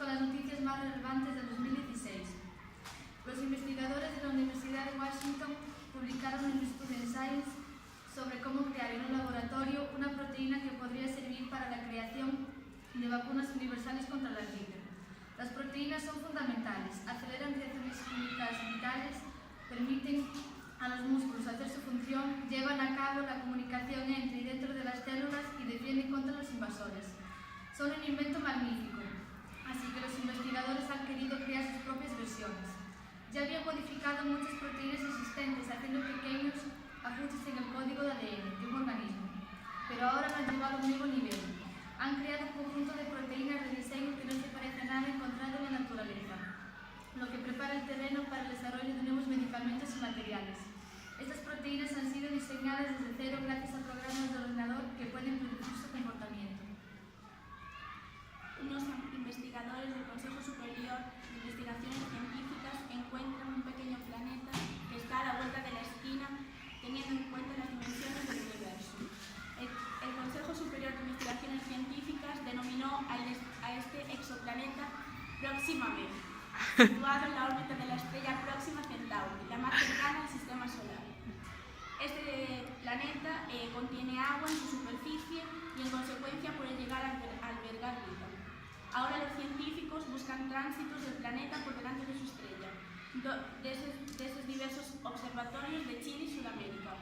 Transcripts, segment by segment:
con las noticias más relevantes del 2016. Los investigadores de la Universidad de Washington publicaron un estudio en Science sobre cómo crear en un laboratorio una proteína que podría servir para la creación de vacunas universales contra la gripe. Las proteínas son fundamentales, aceleran reacciones químicas vitales, permiten a los músculos hacer su función, llevan a cabo la comunicación entre y dentro de las células y defienden contra los invasores. Son un invento magnífico, así que los investigadores han querido crear sus propias versiones. Ya habían modificado muchas proteínas existentes, haciendo pequeños ajustes en el código de ADN de un organismo, pero ahora lo han llevado a un nuevo nivel. Han creado un conjunto de proteínas de diseño que no se parece a nada encontrado en la naturaleza, lo que prepara el terreno para el desarrollo de nuevos medicamentos y materiales. Estas proteínas han sido diseñadas desde cero gracias a programas de ordenador que pueden predecir su comportamiento. Unos investigadores del Consejo Superior de Investigaciones Científicas encuentran un pequeño planeta que está a la vuelta de la esquina, teniendo en cuenta las dimensiones del universo. El Consejo Superior de Investigaciones Científicas denominó a este exoplaneta Próxima B, situado en la órbita de la estrella Próxima Centauri, la más cercana al sistema solar. Este planeta contiene agua en su superficie y en consecuencia puede llegar a albergar vida. Ahora los científicos buscan tránsitos del planeta por delante de su estrella, de esos diversos observatorios de Chile y Sudamérica.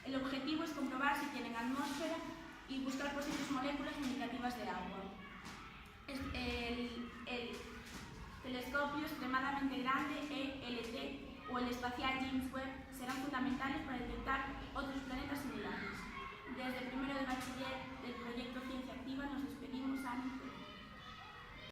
El objetivo es comprobar si tienen atmósfera y buscar posibles moléculas indicativas de agua.